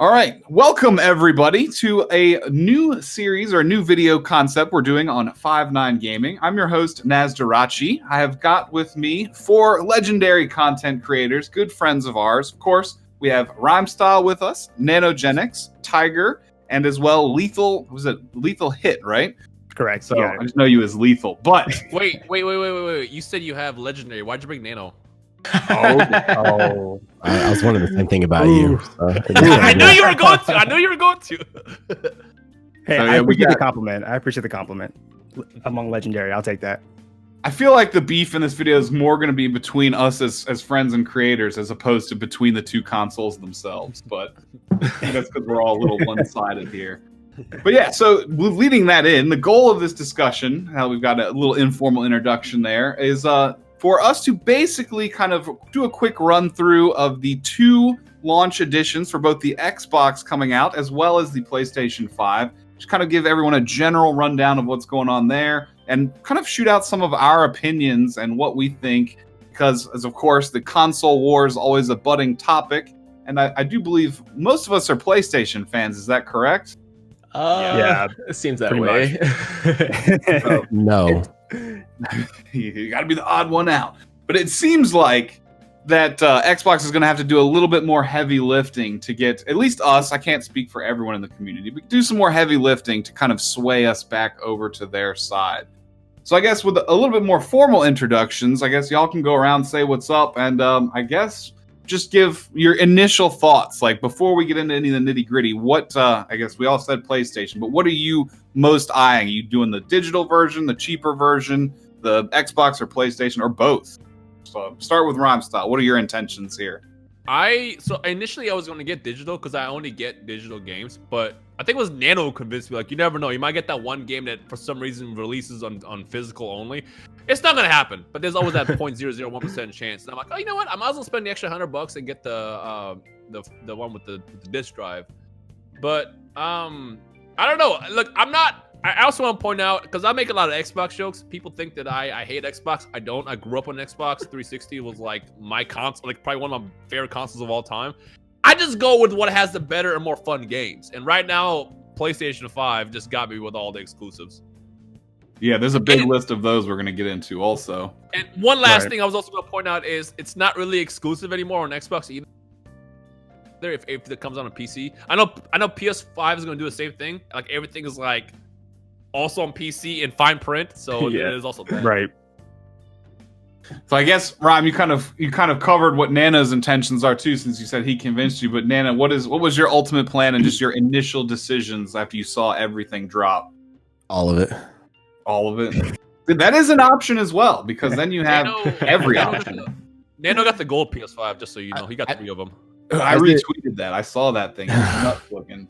All right, welcome everybody to a new series or a new video concept we're doing on 5-9 Gaming. I'm your host, Nazdarachi. I have got with me 4 legendary content creators, good friends of ours. Of course, we have Rhymestyle with us, Nanogenics, Tiger, and as well Lethal Hit, right? Correct. So I just know you as Lethal, but... Wait. You said you have legendary. Why'd you bring Nano? Oh. I was wondering the same thing about you. So. I knew you were going to. Hey, So, I yeah, appreciate the compliment. Among legendary, I'll take that. I feel like the beef in this video is more going to be between us as friends and creators as opposed to between the two consoles themselves. But that's because we're all a little one-sided here. But yeah, so leading that in, the goal of this discussion, how we've got a little informal introduction there, is for us to basically kind of do a quick run through of the 2 launch editions for both the Xbox coming out as well as the PlayStation 5. Just kind of give everyone a general rundown of what's going on there and kind of shoot out some of our opinions and what we think, because as of course the console war is always a budding topic, and I do believe most of us are PlayStation fans. Is that correct? Yeah, it seems that way. So, No. you got to be the odd one out. But it seems like that Xbox is going to have to do a little bit more heavy lifting to get, at least us, I can't speak for everyone in the community, but do some more heavy lifting to kind of sway us back over to their side. So I guess with a little bit more formal introductions, I guess y'all can go around, say what's up, and I guess just give your initial thoughts. Like before we get into any of the nitty gritty, what, I guess we all said PlayStation, but what are you most eyeing? Are you doing the digital version, the cheaper version, the Xbox or PlayStation, or both? So start with Rhymestyle. What are your intentions here? So initially I was going to get digital because I only get digital games, but I think it was Nano who convinced me, like, you never know, you might get that one game that for some reason releases on physical only. It's not going to happen, but there's always that 0.001% chance. And I'm like, oh, you know what? I might as well spend the extra $100 and get the one with the disc drive. But I don't know. Look, I also want to point out, because I make a lot of Xbox jokes. People think that I hate Xbox. I don't. I grew up on Xbox. 360 was like my console, like probably one of my favorite consoles of all time. I just go with what has the better and more fun games. And right now, PlayStation 5 just got me with all the exclusives. Yeah, there's a big list of those we're going to get into also. And one last thing I was also going to point out is it's not really exclusive anymore on Xbox either. If it comes on a PC, I know PS5 is going to do the same thing. Like everything is like also on PC in fine print, so yeah. It is also that. Right. So I guess Rhyme, you kind of covered what Nana's intentions are too, since you said he convinced you. But Nana, what was your ultimate plan and just your initial decisions after you saw everything drop? All of it. All of it. That is an option as well, because then you have every option. Nano got the gold PS5, just so you know. He got 3 of them. I retweeted that. I saw that thing. It was nuts looking.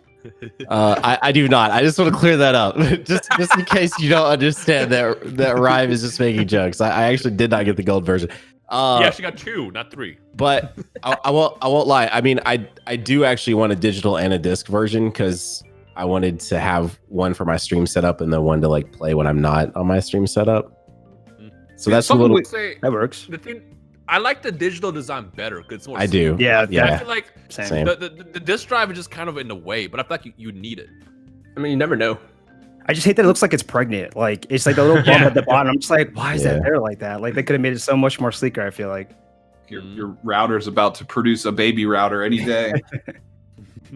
I do not. I just want to clear that up, just in case you don't understand that Rhyme is just making jokes. I actually did not get the gold version. Yeah, she got 2, not 3. But I won't lie. I mean, I do actually want a digital and a disc version because I wanted to have one for my stream setup and then one to like play when I'm not on my stream setup. So that's a little. That works. The thing, I like the digital design better because it's more. I do. Yeah. I feel like Same. The disc drive is just kind of in the way, but I feel like you need it. I mean, you never know. I just hate that it looks like it's pregnant. Like it's like the little bump at the bottom. I'm just like, why is that there like that? Like they could have made it so much more sleeker. I feel like your router's about to produce a baby router any day.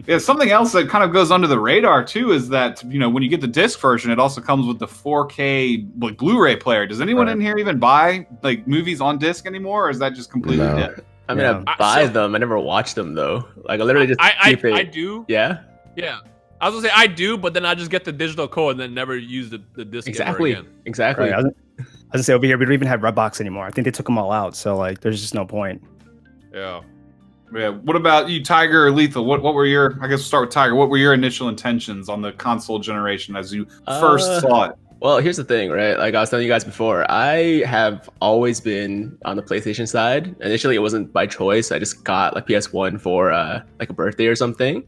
Yeah, something else that kind of goes under the radar too is that, you know, when you get the disc version, it also comes with the 4K like Blu-ray player. Does anyone in here even buy like movies on disc anymore, or is that just completely dead? I mean, I buy them. I never watch them though. Like I literally just I do. Yeah. Yeah. I was gonna say I do, but then I just get the digital code and then never use the disc ever again. Exactly. Right. I was gonna say over here we don't even have Redbox anymore. I think they took them all out. So like, there's just no point. Yeah. Yeah. What about you, Tiger or Lethal? What were your? I guess we'll start with Tiger. What were your initial intentions on the console generation as you first saw it? Well, here's the thing, right? Like I was telling you guys before, I have always been on the PlayStation side. Initially, it wasn't by choice. I just got like PS1 for like a birthday or something,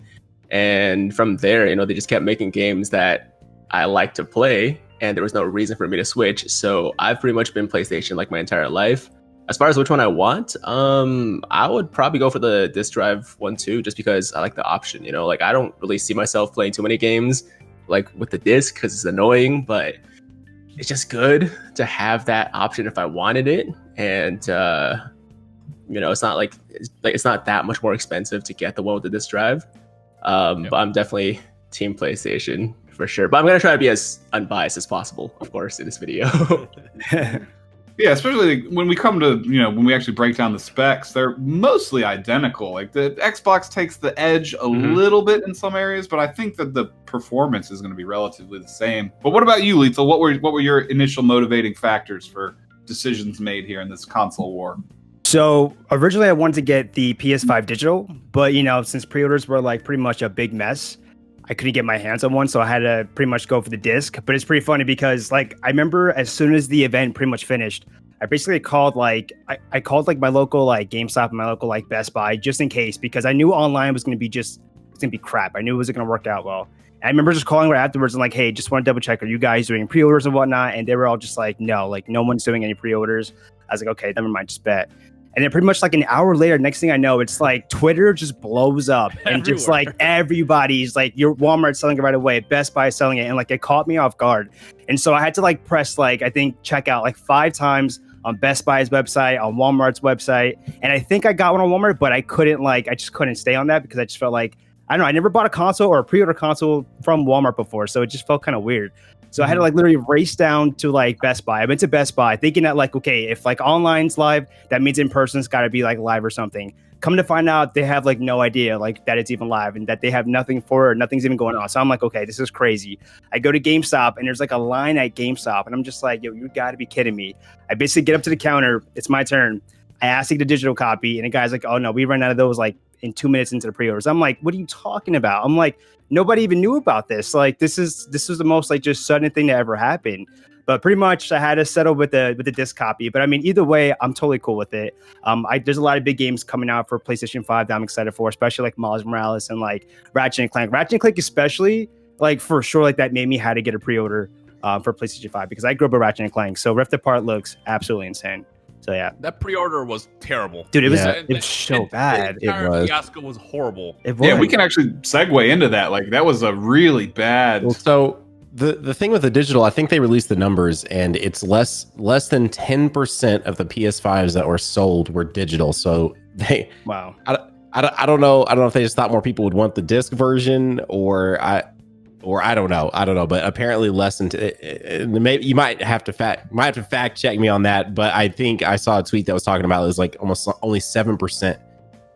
and from there, you know, they just kept making games that I like to play, and there was no reason for me to switch. So I've pretty much been PlayStation like my entire life. As far as which one I want, I would probably go for the disc drive one too, just because I like the option. You know, like I don't really see myself playing too many games like with the disc because it's annoying, but it's just good to have that option if I wanted it. And you know, it's not like it's not that much more expensive to get the one with the disc drive. But I'm definitely team PlayStation for sure. But I'm gonna try to be as unbiased as possible, of course, in this video. Yeah, especially when we come to, when we actually break down the specs, they're mostly identical. Like the Xbox takes the edge a little bit in some areas, but I think that the performance is going to be relatively the same. But what about you, Lethal? What were your initial motivating factors for decisions made here in this console war? So originally I wanted to get the PS5 digital, but since pre-orders were like pretty much a big mess, I couldn't get my hands on one, so I had to pretty much go for the disc. But it's pretty funny because I remember as soon as the event pretty much finished, I basically called I called my local GameStop and my local Best Buy just in case, because I knew online was gonna be crap. I knew it wasn't gonna work out well. And I remember just calling right afterwards and hey, just want to double check, are you guys doing pre-orders and whatnot? And they were all just no, no one's doing any pre-orders. I was like, okay, never mind, just bet. And then pretty much an hour later, next thing I know, it's Twitter just blows up and just everybody's your Walmart's selling it right away, Best Buy is selling it, and it caught me off guard. And so I had to press I think checkout 5 times on Best Buy's website, on Walmart's website, and I think I got one on Walmart, but I couldn't I just couldn't stay on that because I just felt I don't know, I never bought a console or a pre-order console from Walmart before, so it just felt kind of weird. So I had to literally race down to Best Buy. I went to Best Buy thinking that okay, if online's live, that means in person's got to be live or something. Come to find out, they have no idea that it's even live and that they have nothing for it, nothing's even going on. So I'm okay, this is crazy. I go to GameStop and there's a line at GameStop and I'm just yo, you got to be kidding me. I basically get up to the counter, it's my turn. I ask to get a digital copy and the guy's oh no, we ran out of those in 2 minutes into the pre-orders. I'm what are you talking about? I'm nobody even knew about this. This was the most just sudden thing that ever happened. But pretty much I had to settle with the disc copy. But I mean, either way, I'm totally cool with it. There's a lot of big games coming out for PlayStation 5 that I'm excited for, especially Miles Morales and Ratchet and Clank. Ratchet and Clank especially, for sure, that made me had to get a pre-order for PlayStation 5 because I grew up with Ratchet and Clank. So Rift Apart looks absolutely insane. So yeah, that pre-order was terrible, dude. It was so bad. The entire fiasco was horrible. Yeah, we can actually segue into that. That was a really bad. Well, so the thing with the digital, I think they released the numbers, and it's less than 10% of the PS5s that were sold were digital. So they wow. I don't know. I don't know if they just thought more people would want the disc version, or I don't know. But apparently less than maybe you might have to fact check me on that. But I think I saw a tweet that was talking about it was almost only 7%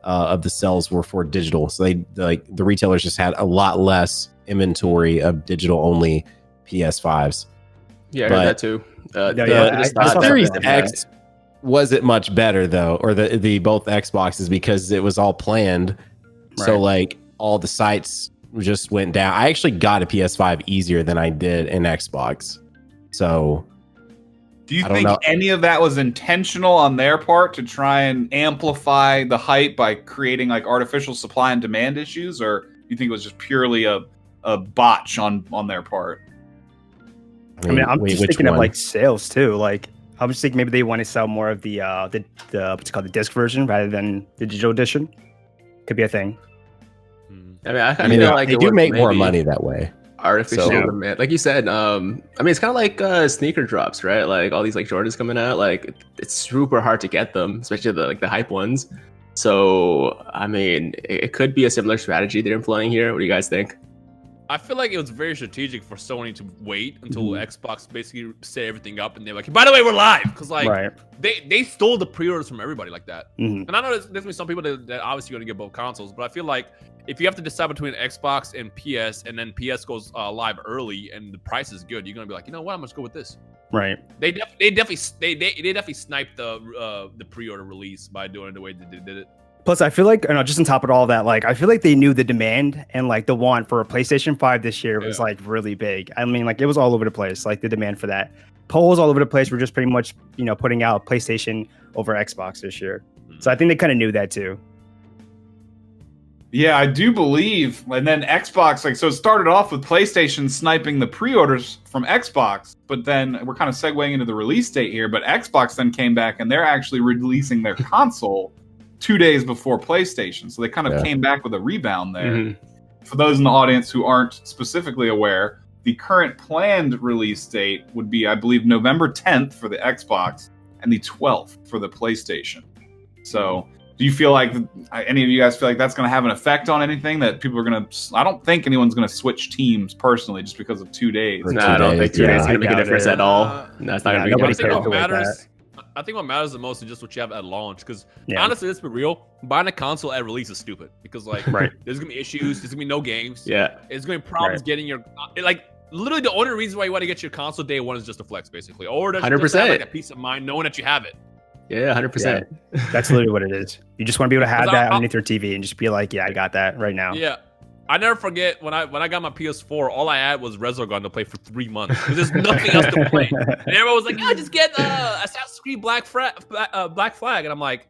of the sales were for digital. So they the retailers just had a lot less inventory of digital only PS5s. Yeah, I heard that too. The Series X wasn't much better though, or the both Xboxes, because it was all planned. Right. So all the sites just went down. I actually got a PS5 easier than I did an Xbox. So do you think any of that was intentional on their part to try and amplify the hype by creating artificial supply and demand issues, or do you think it was just purely a botch on their part? I mean, I'm just thinking of sales too. I was thinking maybe they want to sell more of the what's it called, the disc version rather than the digital edition. Could be a thing. I mean, they do make more money that way. Artificial demand, like you said. I mean, it's kind of sneaker drops, right? All these Jordans coming out. It's super hard to get them, especially the hype ones. So, I mean, it could be a similar strategy they're employing here. What do you guys think? I feel it was very strategic for Sony to wait until Xbox basically set everything up, and they're by the way, we're live, because they stole the pre-orders from everybody like that. And I know there's gonna be some people that obviously gonna get both consoles, but I feel if you have to decide between Xbox and PS, and then PS goes live early and the price is good, you're gonna be you know what, I'm gonna go with this. Right. They definitely sniped the pre-order release by doing it the way they did it. Plus, I feel just on top of all that, I feel they knew the demand and the want for a PlayStation 5 this year was really big. I mean, it was all over the place, the demand for that. Polls all over the place were just pretty much, putting out PlayStation over Xbox this year. So I think they kind of knew that too. Yeah, I do believe. And then Xbox, like, so it started off with PlayStation sniping the pre-orders from Xbox, but then we're kind of segueing into the release date here. But Xbox then came back and they're actually releasing their console 2 days before PlayStation. So they kind of came back with a rebound there. Mm-hmm. For those in the audience who aren't specifically aware, the current planned release date would be, I believe, November 10th for the Xbox and the 12th for the PlayStation. So do you feel like, any of you guys feel like that's going to have an effect on anything, that people are going to, I don't think anyone's going to switch teams personally just because of 2 days. No, I don't think 2 days is going to make a difference at all. No, it's not going to be I think what matters the most is just what you have at launch. Because honestly, let's be real, buying a console at release is stupid. Because there's going to be issues, there's going to be no games. Yeah. There's going to be problems getting your, literally the only reason why you want to get your console day one is just a flex, basically. Or just 100%. Have, a peace of mind knowing that you have it. Yeah, 100%. Yeah, that's literally what it is. You just want to be able to have that underneath your TV and just be like, yeah, I got that right now. Yeah. I never forget when I got my PS4, all I had was Resogun to play for 3 months. There's nothing else to play. And everyone was like, yeah, just get Assassin's Creed Black Flag. And I'm like,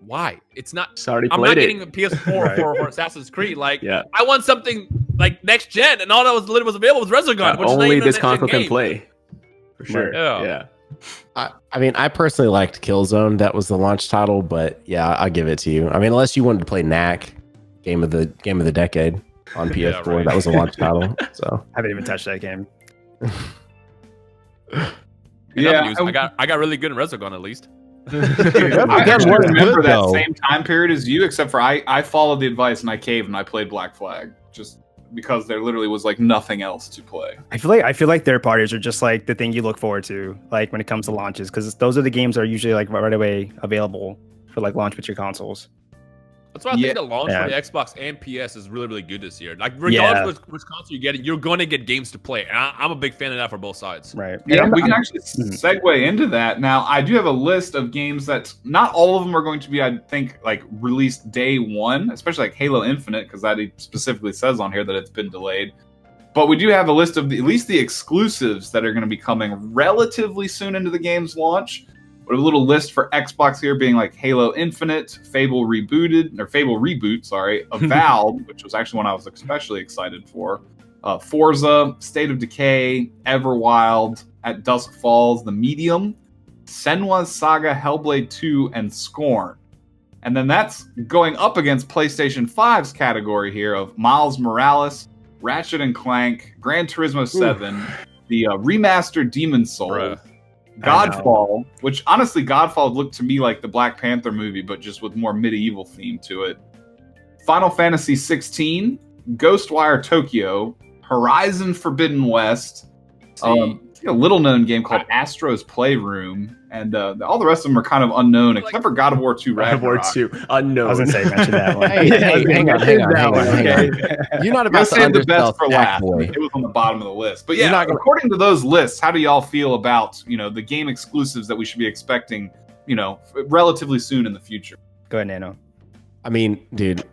why? It's not. I'm not getting a PS4 for Assassin's Creed. I want something like next gen, and all that was literally was available was Resogun. Which only this console can play. For sure. Yeah. I mean, I personally liked Killzone. That was the launch title, but yeah, I'll give it to you. I mean, unless you wanted to play Knack, game of the decade on PS4, that was a launch title. So I haven't even touched that game. I got really good in Resogun at least. I actually remember that same time period as you, except for I followed the advice and I caved and I played Black Flag just because there literally was nothing else to play. I feel like third parties are just the thing you look forward to, when it comes to launches, because those are the games that are usually right away available for launch with your consoles. That's why I think the launch for the Xbox and PS is really, really good this year. Regardless of which console you're getting, you're going to get games to play. And I'm a big fan of that for both sides. Right. Yeah, we can actually segue into that. Now, I do have a list of games that not all of them are going to be, I think, released day one, especially Halo Infinite, because that specifically says on here that it's been delayed. But we do have a list of at least the exclusives that are going to be coming relatively soon into the game's launch. A little list for Xbox here being Halo Infinite, Fable Reboot, Avowed, which was actually one I was especially excited for. Forza, State of Decay, Everwild, At Dusk Falls, The Medium, Senua's Saga, Hellblade 2, and Scorn. And then that's going up against PlayStation 5's category here of Miles Morales, Ratchet & Clank, Gran Turismo 7, the remastered Demon's Souls, Godfall, which honestly, Godfall looked to me like the Black Panther movie, but just with more medieval theme to it. Final Fantasy 16, Ghostwire Tokyo, Horizon Forbidden West, a little-known game called Astro's Playroom, and all the rest of them are kind of unknown, except for God of War 2 Ragnarok. God of War 2, unknown. I was going to say, mention that one. Hey, hang on. You're not about to save the best for last. Boy. It was on the bottom of the list. But yeah, according to those lists, how do y'all feel about, the game exclusives that we should be expecting, relatively soon in the future? Go ahead, Nano. I mean, dude,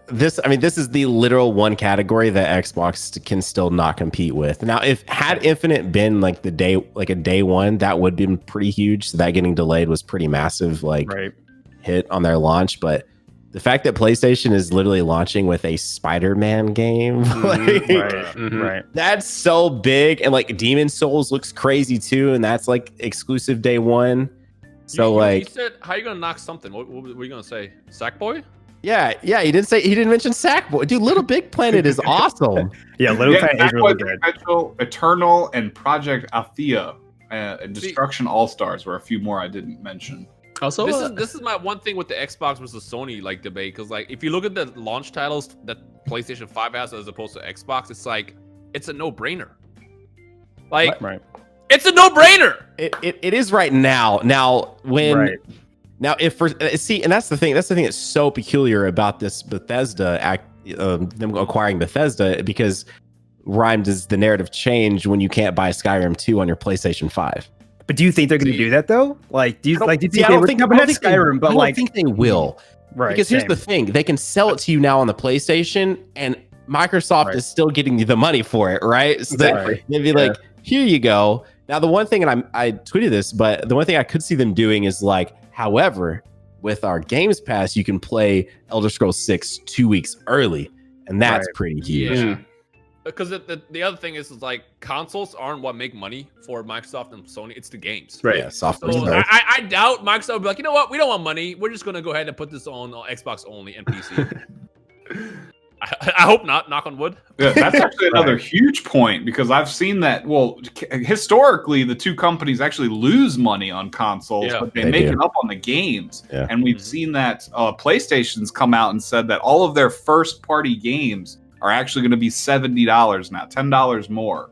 this is the literal one category that Xbox can still not compete with. Now, had Infinite been a day one, that would have been pretty huge. So that getting delayed was pretty massive, hit on their launch. But the fact that PlayStation is literally launching with a Spider-Man game, that's so big. And Demon's Souls looks crazy too, and that's exclusive day one. So you said, how are you gonna knock something? What were you gonna say? Sackboy? Yeah. He didn't mention Sackboy. Dude, Little Big Planet is awesome. Yeah, Little Planet is really good. Eternal and Project Althea, and Destruction All Stars were a few more I didn't mention. Also, this is my one thing with the Xbox versus Sony debate, because if you look at the launch titles that PlayStation 5 has as opposed to Xbox, it's a no-brainer. It's a no-brainer. It is right now. Now when now if and that's the thing that's so peculiar about this Bethesda them acquiring Bethesda, because Rhyme, does the narrative change when you can't buy Skyrim 2 on your PlayStation 5? But do you think they're going to do that though? Do you think they were coming at Skyrim? But I don't think they will. Right. Because here's the thing: they can sell it to you now on the PlayStation, and Microsoft is still getting you the money for it, right? So they'd be here you go. Now, the one thing, and I tweeted this, but the one thing I could see them doing is however, with our Games Pass, you can play Elder Scrolls 6 2 weeks early, and that's pretty huge. Yeah. Because the other thing is like consoles aren't what make money for Microsoft and Sony. It's the games. Right. Yeah, software. So I doubt Microsoft will be like, you know what? We don't want money. We're just going to go ahead and put this on Xbox only and PC. I hope not. Knock on wood. Yeah, that's actually another huge point because I've seen that. Well, historically, the two companies actually lose money on consoles, but they make it up on the games. Yeah. And we've seen that PlayStation's come out and said that all of their first-party games are actually going to be $70 now, $10 more.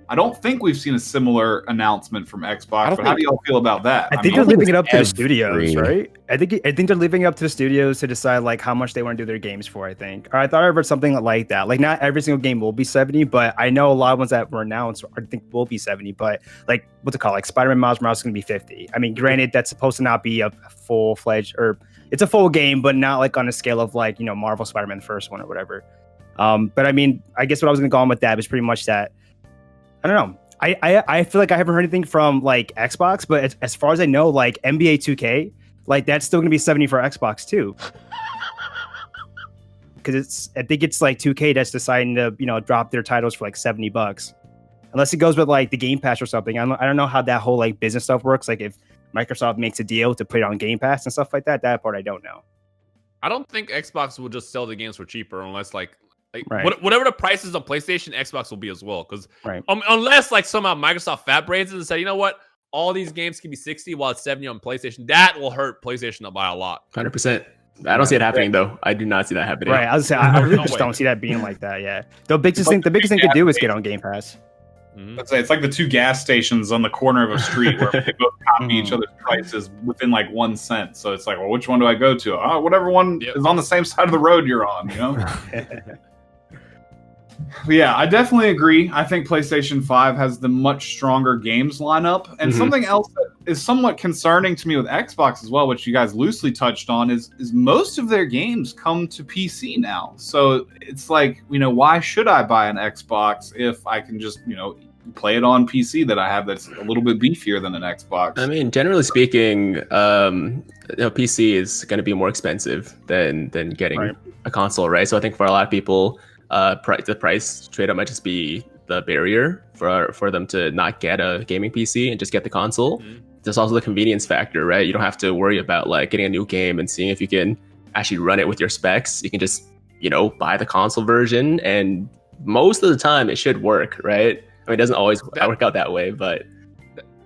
I don't think we've seen a similar announcement from Xbox, but how do y'all feel about that? I think they're leaving it up to the studios, right? I think they're leaving it up to the studios to decide like how much they want to do their games for, I think. Or I thought I read something like that. Like not every single game will be 70, but I know a lot of ones that were announced I think will be 70, but like what's it called? Like Spider-Man Miles Morales is going to be 50. I mean, granted, that's supposed to not be a full-fledged or it's a full game, but not like on a scale of like, Marvel Spider-Man the first one or whatever. But I mean, I guess what I was going to go on with that was pretty much that I don't know. I feel like I haven't heard anything from like Xbox, but as far as I know, like NBA 2K, like that's still gonna be 70 for Xbox too. Because I think it's like 2K that's deciding to drop their titles for like $70, unless it goes with like the Game Pass or something. I don't know how that whole like business stuff works. Like if Microsoft makes a deal to put it on Game Pass and stuff like that. That part I don't know. I don't think Xbox will just sell the games for cheaper unless like right. Whatever the price is on PlayStation, Xbox will be as well. Because unless like somehow Microsoft fat braids it and say, you know what, all these games can be 60 while it's 70 on PlayStation, that will hurt PlayStation by a lot. 100%. I don't see it happening though. I do not see that happening. Right. I was saying I really just don't see that being like that. Yeah. The biggest thing to do is get on Game Pass. Let's say it's like the two gas stations on the corner of a street where they both copy each other's prices within like 1 cent. So it's like, well, which one do I go to? Oh, whatever one is on the same side of the road you're on, Yeah, I definitely agree. I think PlayStation 5 has the much stronger games lineup. And something else that is somewhat concerning to me with Xbox as well, which you guys loosely touched on, is most of their games come to PC now. So it's like, why should I buy an Xbox if I can just, play it on PC that I have that's a little bit beefier than an Xbox? I mean, generally speaking, PC is going to be more expensive than getting a console, right? So I think for a lot of people, the price trade-up might just be the barrier for them to not get a gaming PC and just get the console. There's also the convenience factor, right? You don't have to worry about like getting a new game and seeing if you can actually run it with your specs. You can just, buy the console version, and most of the time it should work, right? I mean, it doesn't always work out that way, but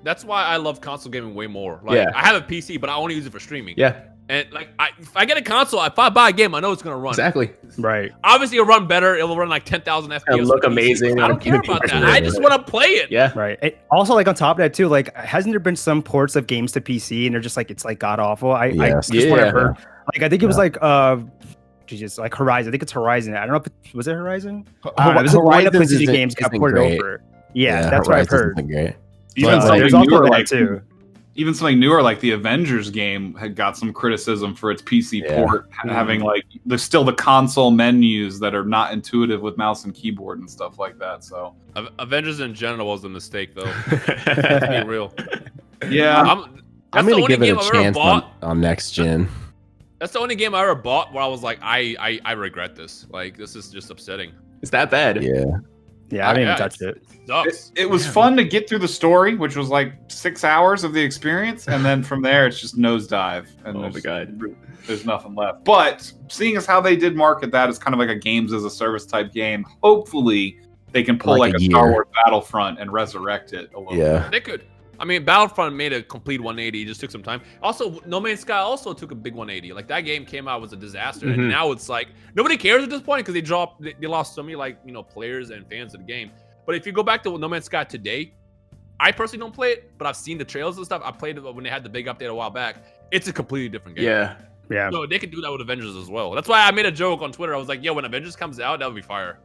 that's why I love console gaming way more. Like I have a PC, but I only use it for streaming. Yeah. And like, if I get a console, if I buy a game, I know it's gonna run. Exactly. Right. Obviously, it'll run better. It will run like 10,000 FPS. It'll look amazing. I don't care about that. I just want to play it. Yeah. Right. Also, like on top of that too, like hasn't there been some ports of games to PC and they're just like it's like god awful? I just what I've heard. Like I think it was like like Horizon. I think it's Horizon. I don't know if was it Horizon? It was one of the PlayStation games got ported over. Yeah, that's what I've heard. Even there's also that too. Even something newer like the Avengers game had got some criticism for its PC port, having like there's still the console menus that are not intuitive with mouse and keyboard and stuff like that. So Avengers in general was a mistake, though. Let's be real. Yeah, I'm gonna give it a chance on next gen. That's the only game I ever bought where I was like, I regret this. Like, this is just upsetting. It's that bad. Yeah, I didn't even touch it. It was fun to get through the story, which was like 6 hours of the experience, and then from there it's just nosedive. And oh my god, there's nothing left. But seeing as how they did market that as kind of like a games as a service type game, hopefully they can pull like a Star Wars Battlefront and resurrect it a little bit. They could. I mean, Battlefront made a complete 180. It just took some time. Also, No Man's Sky also took a big 180. Like that game came out was a disaster, and now it's like nobody cares at this point because they lost so many players and fans of the game. But if you go back to No Man's Sky today, I personally don't play it, but I've seen the trailers and stuff. I played it when they had the big update a while back. It's a completely different game. Yeah. So they can do that with Avengers as well. That's why I made a joke on Twitter. I was like, "Yo, when Avengers comes out, that'll be fire."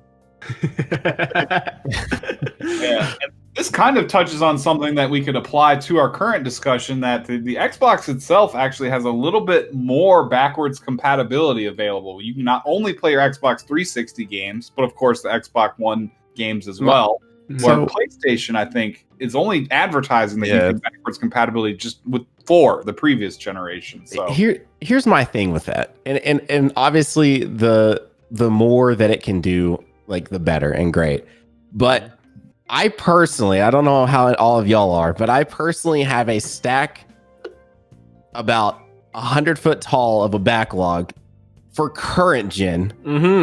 And this kind of touches on something that we could apply to our current discussion, that the Xbox itself actually has a little bit more backwards compatibility available. You can not only play your Xbox 360 games, but of course the Xbox One games as well. Where PlayStation, I think, is only advertising that you can backwards compatibility just with for the previous generation. So here's my thing with that, and obviously the more that it can do, like the better and great. But I personally, I don't know how all of y'all are, but I personally have a stack about 100 foot tall of a backlog for current gen,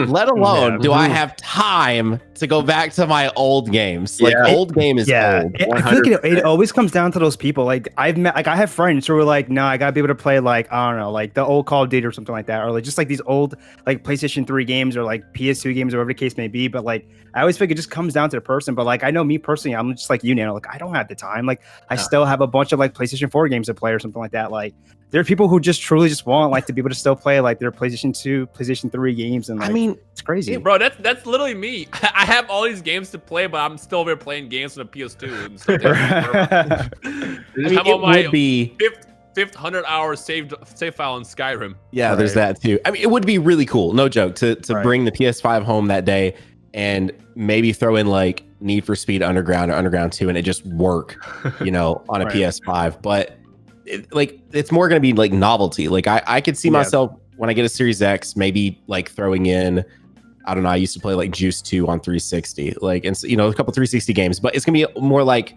let alone do I have time to go back to my old games. Like old game is old. I feel like it always comes down to those people. Like I have friends who are like, no, I gotta be able to play like, I don't know, like the old Call of Duty or something like that, or like just like these old like PlayStation 3 games or like PS2 games or whatever the case may be. But like I always think it just comes down to the person. But like I know me personally, I'm just like you, Nano. Like I don't have the time. Like I still have a bunch of like PlayStation 4 games to play or something like that. Like there are people who just truly just want like to be able to still play like their PlayStation 2, PlayStation 3 games, and like, I mean, it's crazy, bro. That's literally me. I have all these games to play, but I'm still over playing games on the PS2 and stuff. I'm on my fifth 100-hour save file in Skyrim. Yeah, there's that too. I mean, it would be really cool, no joke, to bring the PS5 home that day and maybe throw in like Need for Speed Underground or Underground 2 and it just work, you know, on a PS5. But it's more going to be like novelty. Like I could see myself when I get a Series X, maybe like throwing in, I don't know, I used to play like Juice 2 on 360, like, and you know, a couple 360 games, but it's gonna be more like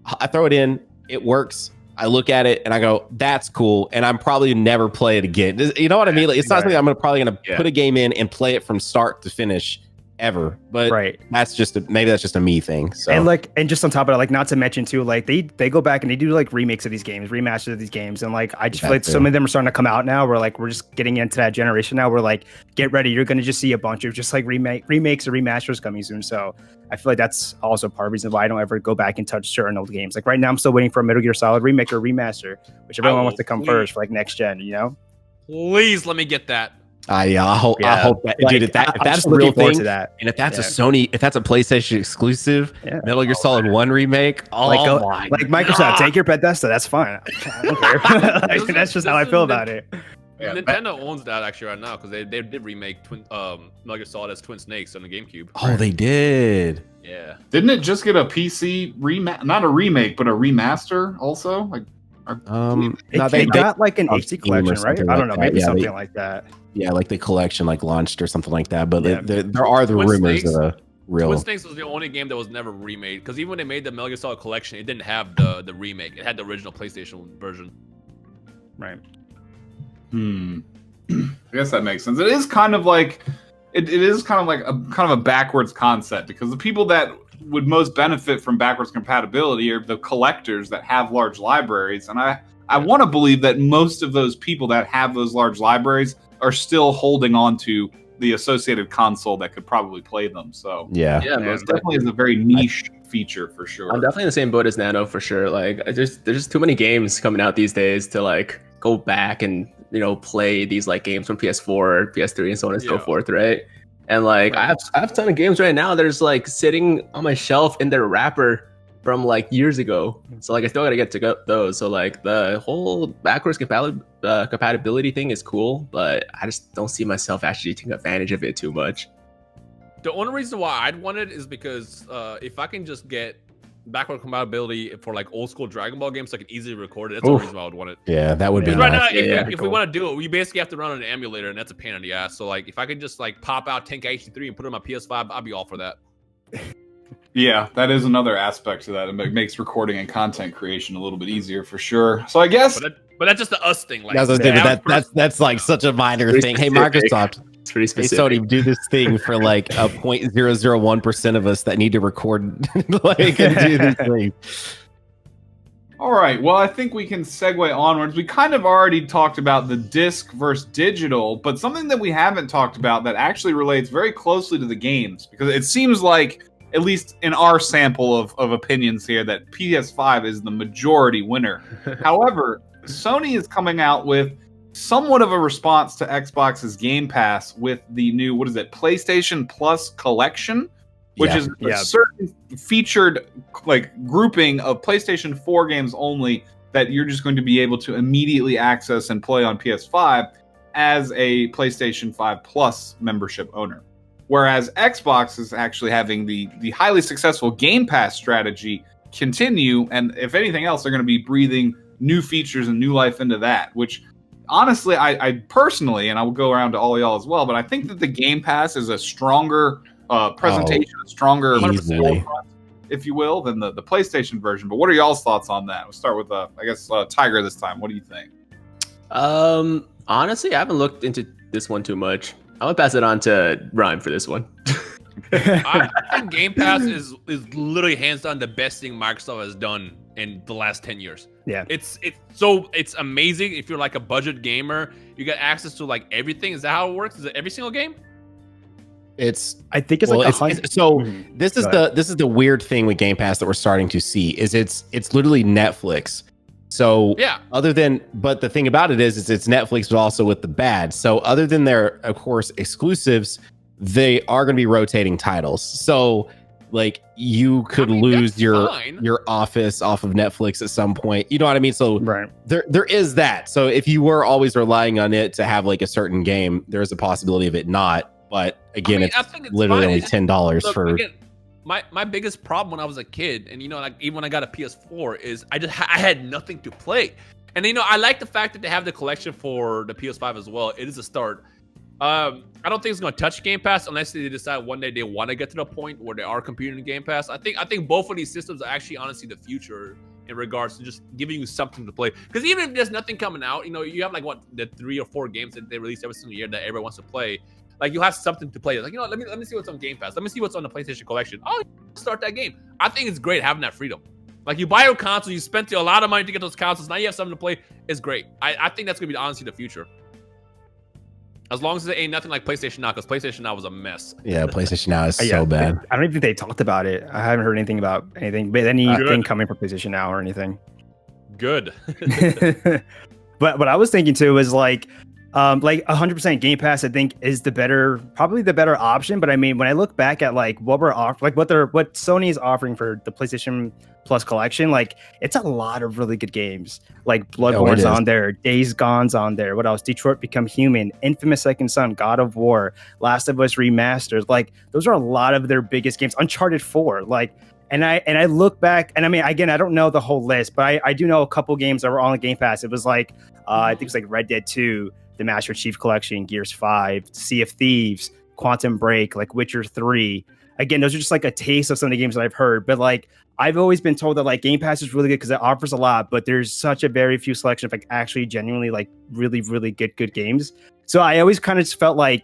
I throw it in, it works, I look at it and I go, that's cool, and I'm probably never play it again. You know what I mean? Like, it's not something I'm probably gonna put a game in and play it from start to finish ever, but that's just maybe that's just a me thing. So and just on top of it, like not to mention too, like they go back and they do like remakes of these games, remasters of these games, and like I just feel like some of them are starting to come out now. We're just getting into that generation now. We're like, get ready, you're gonna just see a bunch of just like remakes or remasters coming soon. So I feel like that's also part of the reason why I don't ever go back and touch certain old games. Like right now, I'm still waiting for a Metal Gear Solid remake or remaster, which everyone wants to come first for like next gen. You know, please let me get that. I hope that, like, dude, if that's the real thing, and if that's a Sony, if that's a PlayStation exclusive, Metal Gear Solid 1 remake, like Microsoft, take your Bethesda, that's fine. I don't care. Like, that's just how I feel about it. Nintendo owns that actually right now because they did remake Metal Gear Solid as Twin Snakes on the GameCube. Oh, they did. Yeah. Didn't it just get a PC not a remake, but a remaster also? Like, they got like an HD collection, right? I don't know, maybe something like that. Yeah, like the collection like launched or something like that. But there are the rumors of a real. Twin Snakes was the only game that was never remade because even when they made the Metal Gear Solid collection, it didn't have the remake. It had the original PlayStation version. Right. I guess that makes sense. It is kind of like it is kind of like a backwards concept because the people that would most benefit from backwards compatibility are the collectors that have large libraries, and I want to believe that most of those people that have those large libraries are still holding on to the associated console that could probably play them. So yeah, it definitely is a very niche feature for sure. I'm definitely in the same boat as Nano for sure. Like there's just too many games coming out these days to like go back and play these like games from PS4, PS3, and so on and so forth, right? And like I have a ton of games right now. There's like sitting on my shelf in their wrapper from like years ago. So like I still gotta get to those. So like the whole backwards compatibility thing is cool, but I just don't see myself actually taking advantage of it too much. The only reason why I'd want it is because if I can just get backward compatibility for like old school Dragon Ball games, so I can easily record it. That's the reason why I would want it. Yeah, that would be right nice. Now. If we want to do it, we basically have to run on an emulator, and that's a pain in the ass. So like, if I could just like pop out Tenkaichi HD3 and put it on my PS5, I'd be all for that. Yeah, that is another aspect to that. It makes recording and content creation a little bit easier for sure. So I guess, but that's just the us thing. Like that's like such a minor thing. Hey, Microsoft. It's pretty specific. Hey, Sony, do this thing for like a 0.001% of us that need to record like and do this thing. All right. Well, I think we can segue onwards. We kind of already talked about the disc versus digital, but something that we haven't talked about that actually relates very closely to the games, because it seems like, at least in our sample of opinions here, that PS5 is the majority winner. However, Sony is coming out with somewhat of a response to Xbox's Game Pass with the new, PlayStation Plus collection, which is a certain featured like grouping of PlayStation 4 games only that you're just going to be able to immediately access and play on PS5 as a PlayStation 5 Plus membership owner. Whereas Xbox is actually having the highly successful Game Pass strategy continue, and if anything else, they're going to be breathing new features and new life into that, which honestly, I personally, and I will go around to all y'all as well, but I think that the Game Pass is a stronger presentation, a stronger forefront, if you will, than the PlayStation version. But what are y'all's thoughts on that? We'll start with, I guess, Tiger this time. What do you think? Honestly, I haven't looked into this one too much. I'm gonna pass it on to Rhyme for this one. I think Game Pass is literally hands down the best thing Microsoft has done in the last 10 years. Yeah. It's amazing. If you're like a budget gamer, you get access to like everything. Is that how it works? Is it every single game? I think it's so this is the weird thing with Game Pass that we're starting to see is it's literally Netflix. So yeah, but the thing about it is it's Netflix, but also with the bad. So other than their, of course, exclusives, they are going to be rotating titles. So like you could lose your Office off of Netflix at some point. You know what I mean? So there is that. So if you were always relying on it to have like a certain game, there's a possibility of it not. But again, I think it's literally only $10 for. Again, my biggest problem when I was a kid, and like even when I got a PS4, is I had nothing to play. And I like the fact that they have the collection for the PS5 as well. It is a start. I don't think it's going to touch Game Pass unless they decide one day they want to get to the point where they are competing in Game Pass. I think both of these systems are actually honestly the future in regards to just giving you something to play. Because even if there's nothing coming out, you have like the 3 or 4 games that they release every single year that everyone wants to play. Like you'll have something to play. Like let me see what's on Game Pass. Let me see what's on the PlayStation Collection. Oh, start that game. I think it's great having that freedom. Like you buy your console, you spent a lot of money to get those consoles. Now you have something to play. It's great. I think that's gonna be honestly the future. As long as it ain't nothing like PlayStation Now, because PlayStation Now was a mess. Yeah, PlayStation Now is so bad. I don't even think they talked about it. I haven't heard anything about anything coming from PlayStation Now or anything. Good. But what I was thinking too is like 100% Game Pass, I think is probably the better option. But I mean, when I look back at like what we're offering, like what Sony is offering for the PlayStation Plus collection, like it's a lot of really good games. Like Bloodborne's on there, Days Gone's on there. What else? Detroit Become Human, Infamous Second Son, God of War, Last of Us Remastered. Like those are a lot of their biggest games. Uncharted 4, like. And I look back, and I mean, again, I don't know the whole list, but I do know a couple games that were on the Game Pass. It was like, I think it's like Red Dead 2, the Master Chief Collection, Gears 5, Sea of Thieves, Quantum Break, like Witcher 3. Again, those are just like a taste of some of the games that I've heard. But like, I've always been told that like Game Pass is really good because it offers a lot, but there's such a very few selection of like actually genuinely like really, really good games. So I always kind of just felt like,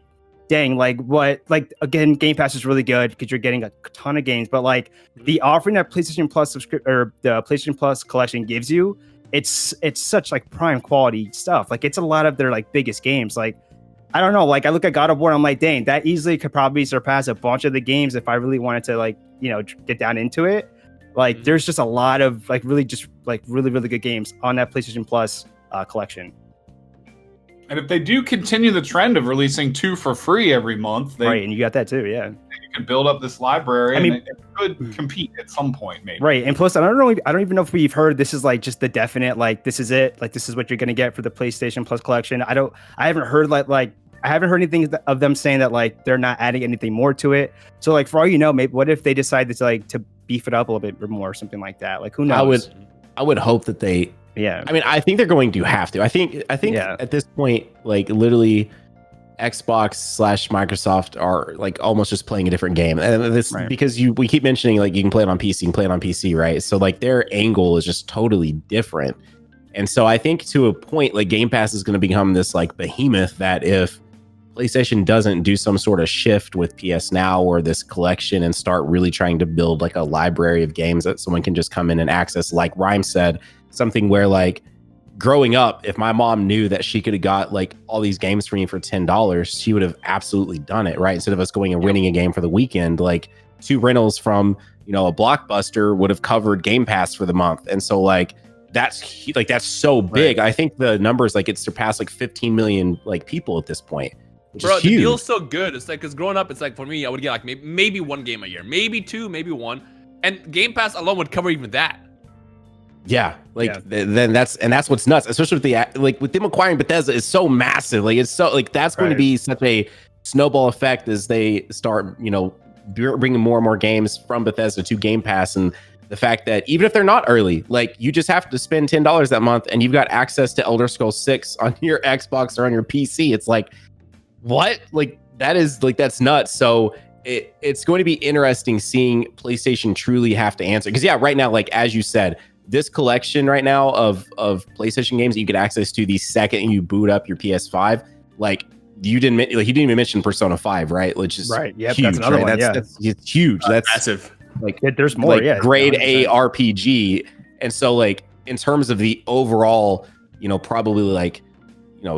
dang, again, Game Pass is really good because you're getting a ton of games, but like the offering that PlayStation Plus or the PlayStation Plus collection gives you, it's such like prime quality stuff. Like it's a lot of their like biggest games. Like, I don't know, like I look at God of War and I'm like, dang, that easily could probably surpass a bunch of the games if I really wanted to like, get down into it. Like there's just a lot of like really good games on that PlayStation Plus collection. And if they do continue the trend of releasing 2 for free every month, right, and you got that too, yeah. You can build up this library, and it could compete at some point, maybe. Right, and plus, I don't even know if we've heard this is like just the definite, like this is it, like this is what you're gonna get for the PlayStation Plus collection. I haven't heard I haven't heard anything of them saying that like they're not adding anything more to it. So like for all you know, maybe what if they decide to beef it up a little bit more or something like that? Like who knows? I would hope that they. Yeah, I mean, I think they're going to have to. I think at this point, like literally, Xbox/Microsoft are like almost just playing a different game, and this because we keep mentioning like you can play it on PC, you can play it on PC, right? So like their angle is just totally different, and so I think to a point, like Game Pass is going to become this like behemoth that if PlayStation doesn't do some sort of shift with PS Now or this collection and start really trying to build like a library of games that someone can just come in and access, like Rhyme said. Something where like growing up, if my mom knew that she could have got like all these games for me for $10, she would have absolutely done it, right? Instead of us going and renting a game for the weekend, like 2 rentals from, a Blockbuster would have covered Game Pass for the month. And so like that's so big. I think the numbers like it surpassed like 15 million like people at this point. Which is huge. The deal's so good. It's like, because growing up, it's like for me, I would get like maybe 1 game a year, maybe 2, maybe 1. And Game Pass alone would cover even that. Yeah, then that's what's nuts, especially with them acquiring Bethesda is so massive. Like it's so like that's going to be such a snowball effect as they start, bringing more and more games from Bethesda to Game Pass, and the fact that even if they're not early, like you just have to spend $10 that month and you've got access to Elder Scrolls 6 on your Xbox or on your PC. It's like, what? Like that's nuts. So it's going to be interesting seeing PlayStation truly have to answer. Because right now, like as you said, this collection right now of PlayStation games that you get access to the second you boot up your PS5, like you didn't even mention Persona 5, right? Which is right. Yep, huge, that's another right? one. That's it's huge. That's massive. Like there's more. Like grade A RPG, and so like in terms of the overall, probably like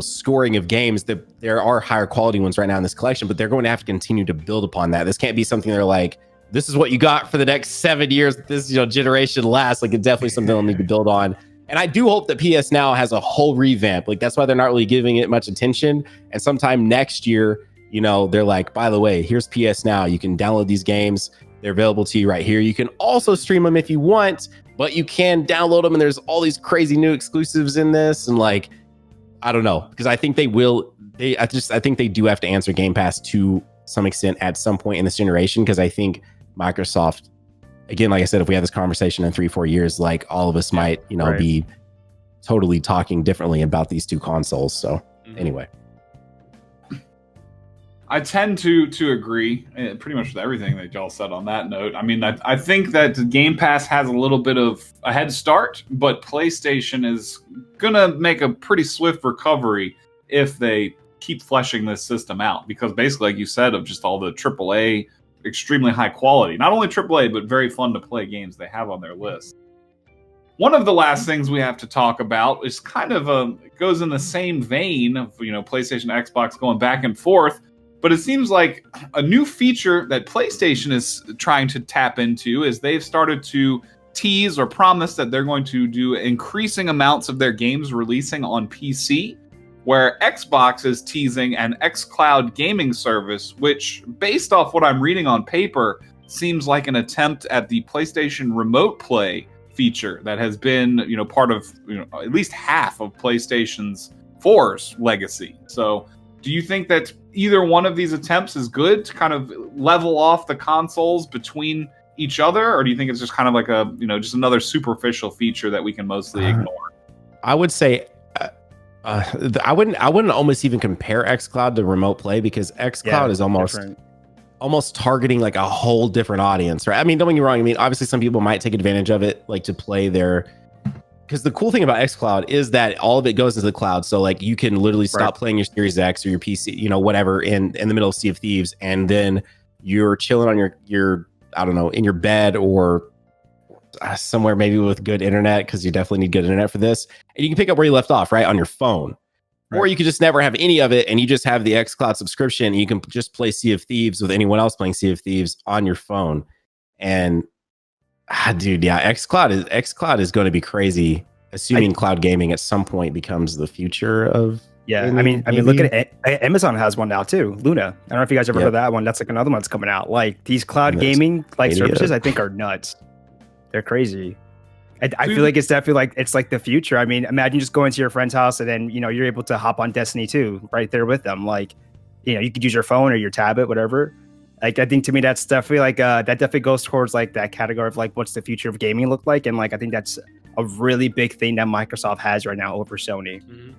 scoring of games, that there are higher quality ones right now in this collection, but they're going to have to continue to build upon that. This can't be something they're like, this is what you got for the next 7 years. This generation lasts. Like it's definitely something they'll need to build on. And I do hope that PS Now has a whole revamp. Like that's why they're not really giving it much attention. And sometime next year, they're like, by the way, here's PS Now. You can download these games. They're available to you right here. You can also stream them if you want, but you can download them. And there's all these crazy new exclusives in this. And like, I don't know, because I think they will. I think they do have to answer Game Pass to some extent at some point in this generation. Because I think Microsoft, again, like I said, if we have this conversation in 3-4 years, like all of us might, be totally talking differently about these two consoles. So anyway. I tend to agree pretty much with everything that y'all said on that note. I mean, I think that Game Pass has a little bit of a head start, but PlayStation is going to make a pretty swift recovery if they keep fleshing this system out. Because basically, like you said, of just all the AAA, extremely high quality, not only AAA, but very fun to play games they have on their list. One of the last things we have to talk about is kind of it goes in the same vein of, PlayStation, Xbox going back and forth. But it seems like a new feature that PlayStation is trying to tap into is they've started to tease or promise that they're going to do increasing amounts of their games releasing on PC, where Xbox is teasing an xCloud gaming service, which, based off what I'm reading on paper, seems like an attempt at the PlayStation Remote Play feature that has been, part of, at least half of PlayStation's 4's legacy. So do you think that either one of these attempts is good to kind of level off the consoles between each other? Or do you think it's just kind of like a, just another superficial feature that we can mostly ignore? I would say I wouldn't almost even compare xCloud to Remote Play, because xCloud is almost targeting like a whole different audience, right? I mean, don't get me wrong. I mean, obviously some people might take advantage of it, like to play because the cool thing about xCloud is that all of it goes into the cloud. So like you can literally stop playing your Series X or your PC, whatever in the middle of Sea of Thieves. And then you're chilling on your I don't know, in your bed or somewhere maybe with good internet, because you definitely need good internet for this. And you can pick up where you left off, right? On your phone. Right. Or you could just never have any of it and you just have the xCloud subscription and you can just play Sea of Thieves with anyone else playing Sea of Thieves on your phone. And dude, yeah, xCloud is going to be crazy, assuming cloud gaming at some point becomes the future of. Yeah, gaming, I mean, look at it. Amazon has one now too, Luna. I don't know if you guys ever heard of that one. That's like another one that's coming out. Like these cloud gaming services, I think are nuts. They're crazy. I feel like it's definitely like it's like the future. I mean, imagine just going to your friend's house and then you're able to hop on Destiny 2 right there with them. Like, you could use your phone or your tablet, whatever. Like, I think to me that's definitely like that definitely goes towards like that category of like what's the future of gaming look like, and like I think that's a really big thing that Microsoft has right now over Sony. Mm-hmm.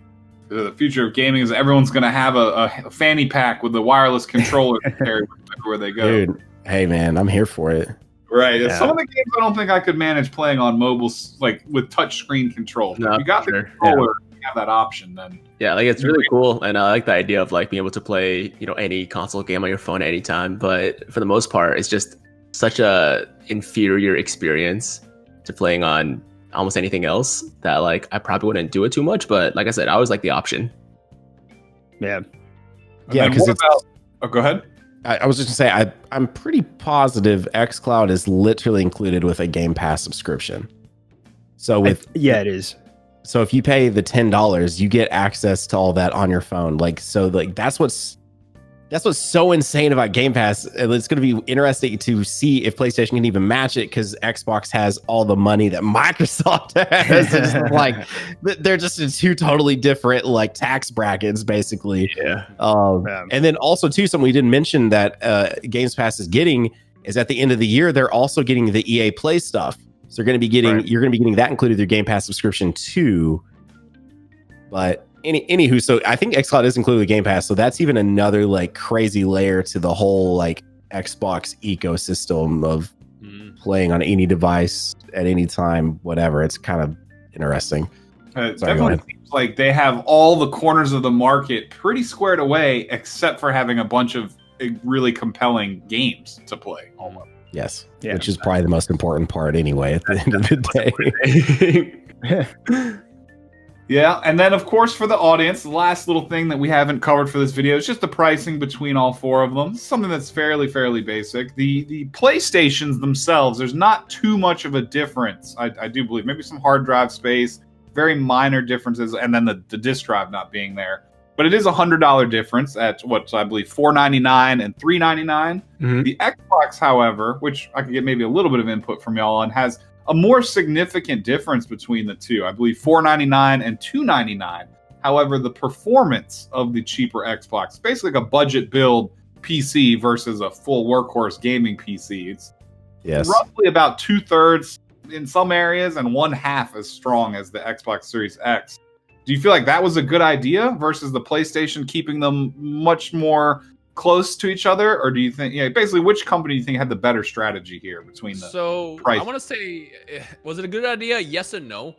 The future of gaming is everyone's going to have a fanny pack with the wireless controller to carry everywhere they go. Dude, hey man, I'm here for it. Right. Yeah. Some of the games I don't think I could manage playing on mobile, like with touchscreen control. No, if you got the controller, you have that option, then. Yeah, like it's really cool, and I like the idea of like being able to play, any console game on your phone at any time. But for the most part, it's just such a inferior experience to playing on almost anything else that like I probably wouldn't do it too much. But like I said, I always like the option. Yeah. Yeah, because it's. Oh, go ahead. I was just gonna say I'm pretty positive xCloud is literally included with a Game Pass subscription. So it is. So if you pay the $10, you get access to all that on your phone. Like that's what's so insane about Game Pass. It's going to be interesting to see if PlayStation can even match it, because Xbox has all the money that Microsoft has. It's like they're just in two totally different like tax brackets, basically. Yeah. And then also too, something we didn't mention that Games Pass is getting is at the end of the year, they're also getting the EA Play stuff So you're going to be getting Right. you're going to be getting that included with your Game Pass subscription too. But anywho, so I think xCloud is included with Game Pass, so that's even another like crazy layer to the whole like Xbox ecosystem of playing on any device at any time, whatever. It's kind of interesting. It Sorry, definitely seems like they have all the corners of the market pretty squared away, except for having a bunch of really compelling games to play. Almost. Yes, Yeah. which is probably the most important part anyway at the end of the day. Yeah, and then of course for the audience, the last little thing that we haven't covered for this video is just the pricing between all four of them. Something that's fairly basic. The PlayStations themselves, there's not too much of a difference. I do believe maybe some hard drive space, very minor differences, and then the disk drive not being there. But it is $100 difference at what I believe $499 and $399. Mhm. The Xbox, however, which I could get maybe a little bit of input from y'all on, has a more significant difference between the two. I believe $499 and $299. However, the performance of the cheaper Xbox, basically like a budget build PC versus a full workhorse gaming PC, it's Yes. roughly about 2/3 in some areas and 1/2 as strong as the Xbox Series X. Do you feel like that was a good idea versus the PlayStation keeping them much more close to each other? Or do you think, basically which company do you think had the better strategy here between the So price? I want to say, was it a good idea? Yes and no.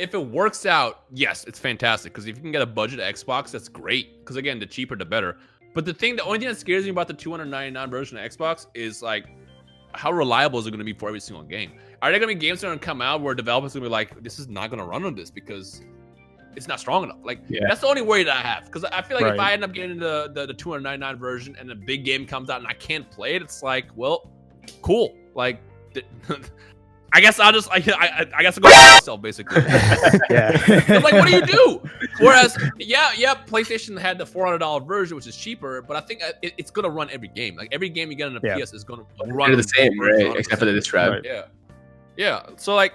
If it works out, yes, it's fantastic. Because if you can get a budget Xbox, that's great. Because again, the cheaper, the better. But the only thing that scares me about the $299 version of Xbox is like, how reliable is it going to be for every single game? Are there going to be games that are going to come out where developers are going to be like, this is not going to run on this because it's not strong enough? Like, that's the only worry that I have. Because I feel like if I end up getting the $299 version and a big game comes out and I can't play it, it's like, well, cool. Like, I guess I'll just, I guess I'll go for myself, basically. Yeah. I'm like, what do you do? Whereas, PlayStation had the $400 version, which is cheaper, but I think it's going to run every game. Like, every game you get on a PS is going to run. They're the same, right? 100%. Except for the disk drive. Right. Yeah. So, like,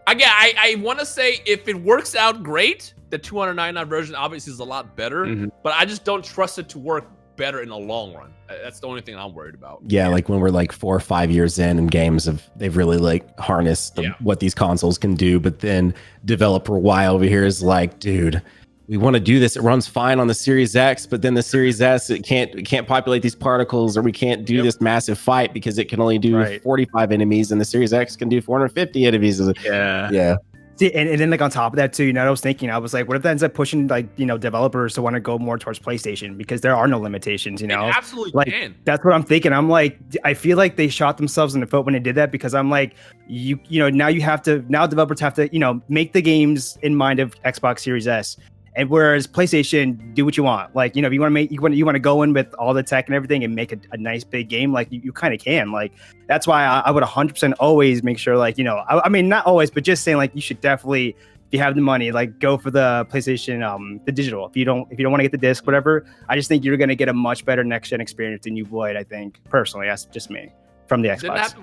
again, I want to say if it works out great, the $299 version obviously is a lot better, but I just don't trust it to work better in the long run. That's the only thing I'm worried about. Yeah, like when we're like 4 or 5 years in and they've really like harnessed what these consoles can do, but then developer Y over here is like, dude, we want to do this. It runs fine on the Series X, but then the Series S, it can't populate these particles, or we can't do this massive fight because it can only do 45 enemies, and the Series X can do 450 enemies. Yeah. See, and then like on top of that too, I was thinking, I was like, what if that ends up pushing like developers to want to go more towards PlayStation because there are no limitations, It absolutely can. That's what I'm thinking. I'm like, I feel like they shot themselves in the foot when they did that, because I'm like, now developers have to make the games in mind of Xbox Series S. And whereas PlayStation, do what you want. Like, if you want to go in with all the tech and everything and make a nice big game, like you kind of can. Like, that's why I would 100% always make sure, like, I mean, not always, but just saying, like, you should definitely, if you have the money, like, go for the PlayStation, the digital. If you don't want to get the disc, whatever, I just think you're going to get a much better next gen experience than you would, I think, personally. That's just me from the Xbox.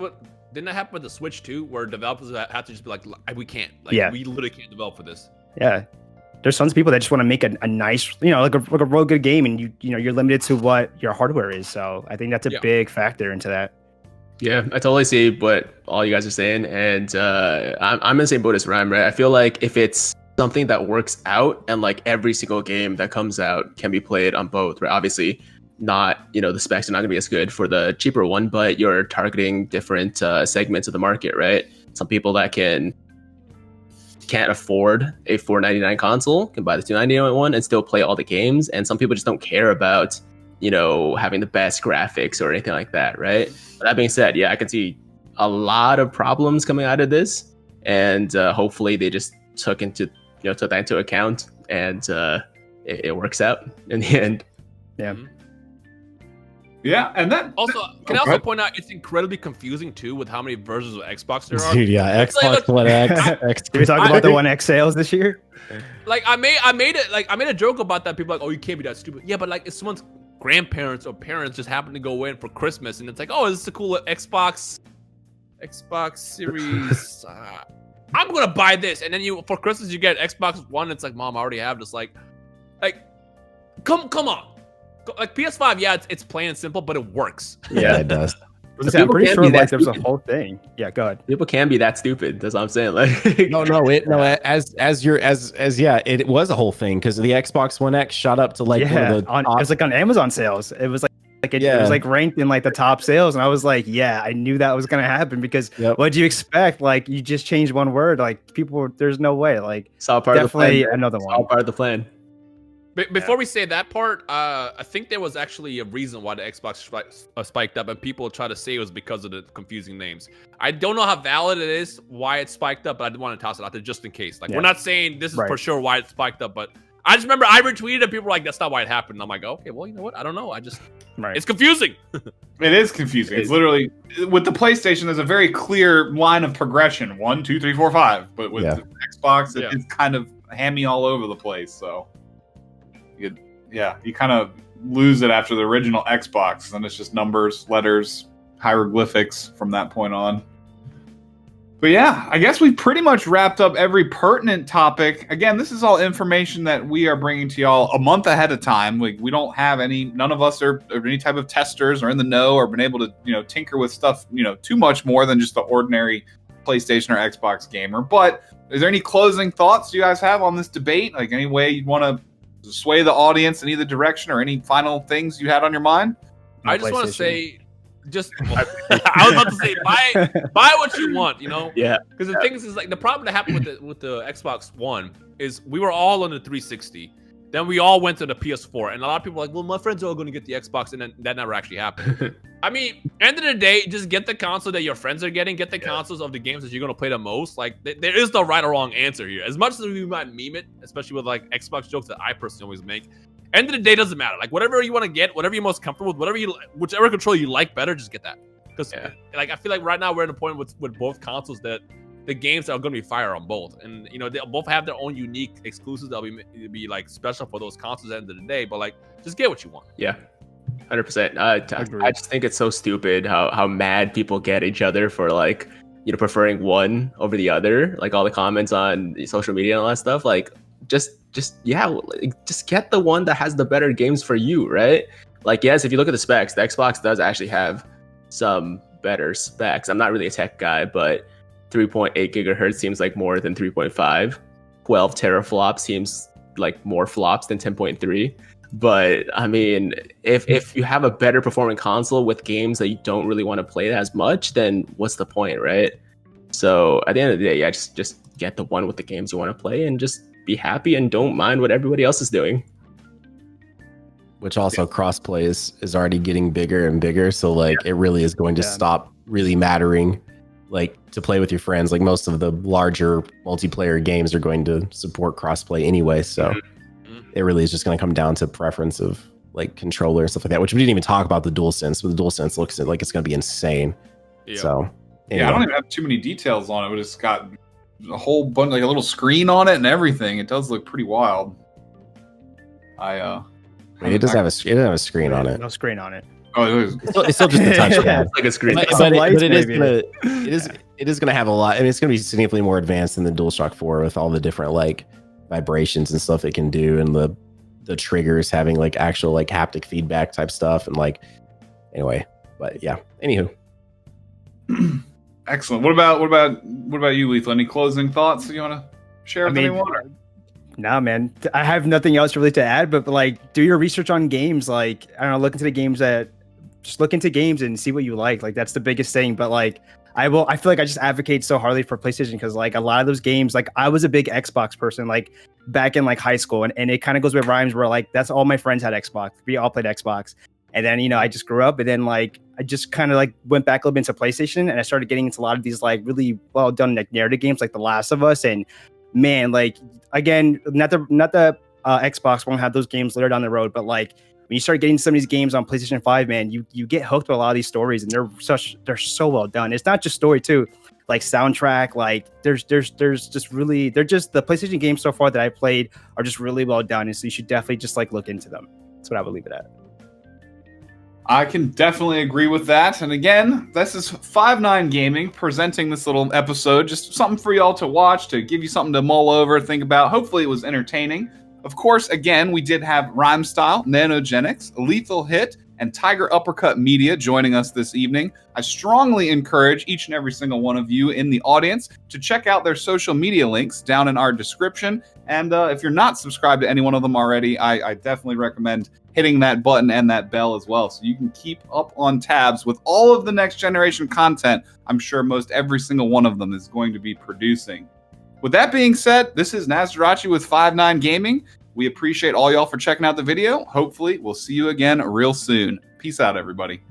Didn't that happen with the Switch too, where developers have to just be like, we can't. Like, we literally can't develop for this. Yeah. There's tons of people that just want to make a nice, like a real good game, and you're limited to what your hardware is. So I think that's a big factor into that. Yeah, I totally see what all you guys are saying, and I'm in the same boat as Ryan, right? I feel like if it's something that works out, and like every single game that comes out can be played on both, right? Obviously, not the specs are not gonna be as good for the cheaper one, but you're targeting different segments of the market, right? Some people that can't afford a $499 console can buy the $299 one and still play all the games, and some people just don't care about having the best graphics or anything like that, right? But that being said, I can see a lot of problems coming out of this, and hopefully they just took that into account, and it works out in the end. Yeah, and then also, can I also point out it's incredibly confusing too with how many versions of Xbox there are. Dude, yeah, Xbox One X. Did we talk about the One X sales this year? Like, I made a joke about that. People are like, oh, you can't be that stupid. Yeah, but like, if someone's grandparents or parents just happen to go in for Christmas, and it's like, oh, this is a cool Xbox Series. I'm gonna buy this, and then for Christmas you get Xbox One. It's like, Mom, I already have this. Like, come on. Like PS5, it's plain and simple, but it works. Yeah, it does. Listen, I'm people pretty can't sure be that like there was a stupid. whole thing. Yeah, go ahead. People can be that stupid. That's what I'm saying. Like, It was a whole thing because the Xbox One X shot up to like one Yeah, of the it top. was like on Amazon sales. It was it was like ranked in like the top sales, and I was like, yeah, I knew that was gonna happen because Yep. what do you expect? Like you just changed one word, like there's no way. Like it's all part definitely of the plan. another It's one. all part of the plan. Before we say that part, I think there was actually a reason why the Xbox spiked up, and people try to say it was because of the confusing names. I don't know how valid it is why it spiked up, but I did want to toss it out there just in case. Like, we're not saying this is for sure why it spiked up, but I just remember I retweeted and people were like, "That's not why it happened." And I'm like, "Okay, well, you know what? I don't know. I just it's confusing." It is confusing. It's literally with the PlayStation. There's a very clear line of progression: 1, 2, 3, 4, 5. But with the Xbox, it's kind of hammy all over the place. So. You kind of lose it after the original Xbox, and it's just numbers, letters, hieroglyphics from that point on. But yeah, I guess we pretty much wrapped up every pertinent topic. Again, this is all information that we are bringing to y'all a month ahead of time. We don't have none of us are any type of testers or in the know or been able to tinker with stuff too much more than just the ordinary PlayStation or Xbox gamer. But is there any closing thoughts you guys have on this debate? Like any way you want to sway the audience in either direction, or any final things you had on your mind? I just want to say, I was about to say, buy what you want, Yeah. Because the thing is like the problem that happened with the Xbox One is we were all on the 360. Then we all went to the PS4, and a lot of people were like, well, my friends are all going to get the Xbox, and then that never actually happened. I mean, end of the day, just get the console that your friends are getting. Get the consoles of the games that you're going to play the most. Like, there is no right or wrong answer here. As much as we might meme it, especially with like Xbox jokes that I personally always make, end of the day doesn't matter. Like, whatever you want to get, whatever you're most comfortable with, whichever controller you like better, just get that. Because like I feel like right now we're at a point with both consoles that the games are going to be fire on both, and they both have their own unique exclusives that'll be like special for those consoles at the end of the day. But like, just get what you want. Yeah, 100%. I just think it's so stupid how mad people get each other for like preferring one over the other. Like all the comments on social media and all that stuff. Like just get the one that has the better games for you, right? Like yes, if you look at the specs, the Xbox does actually have some better specs. I'm not really a tech guy, but 3.8 gigahertz seems like more than 3.5. 12 teraflops seems like more flops than 10.3. But I mean, if you have a better performing console with games that you don't really want to play as much, then what's the point, right? So at the end of the day, just get the one with the games you want to play and just be happy and don't mind what everybody else is doing. Which also crossplay is already getting bigger and bigger. So like it really is going to stop really mattering. Like to play with your friends, like most of the larger multiplayer games are going to support crossplay anyway. So it really is just going to come down to preference of like controller and stuff like that, which we didn't even talk about the DualSense, but the DualSense looks like it's going to be insane. Yeah. So anyway. I don't even have too many details on it, but it's got a whole bunch, like a little screen on it and everything. It does look pretty wild. It doesn't have a screen on it. No screen on it. Oh, it's still just a touchpad. It's like a screen. But it is gonna have a lot. I mean, it's gonna be significantly more advanced than the DualShock 4 with all the different like vibrations and stuff it can do, and the triggers having like actual like haptic feedback type stuff, and like anyway. But yeah. Anywho. Excellent. What about you, Lethal? Any closing thoughts you want to share with anyone? Nah, man. I have nothing else really to add, but like, do your research on games. Like, I don't know, look into games and see what you like. Like, that's the biggest thing. But like, I feel like I just advocate so hardly for PlayStation because like a lot of those games, like I was a big Xbox person, like back in like high school, and it kind of goes with rhymes where like that's all my friends had Xbox. We all played Xbox. And then, I just grew up, and then like I just kind of like went back a little bit into PlayStation, and I started getting into a lot of these like really well done like narrative games like The Last of Us. And man, like again, not the Xbox won't have those games later down the road, but like when you start getting some of these games on PlayStation 5, man, you get hooked with a lot of these stories, and they're so well done. It's not just story too, like soundtrack, like there's just really, they're just the PlayStation games so far that I played are just really well done, and so you should definitely just like look into them. That's what I would leave it at. I can definitely agree with that. And again, this is 5-9 Gaming presenting this little episode. Just something for y'all to watch, to give you something to mull over, think about. Hopefully it was entertaining. Of course, again, we did have Rhyme Style, Nanogenics, Lethal Hit, and Tiger Uppercut Media joining us this evening. I strongly encourage each and every single one of you in the audience to check out their social media links down in our description. And if you're not subscribed to any one of them already, I definitely recommend hitting that button and that bell as well, so you can keep up on tabs with all of the next generation content I'm sure most every single one of them is going to be producing. With that being said, this is Nasdarachi with 5-9 Gaming. We appreciate all y'all for checking out the video. Hopefully, we'll see you again real soon. Peace out, everybody.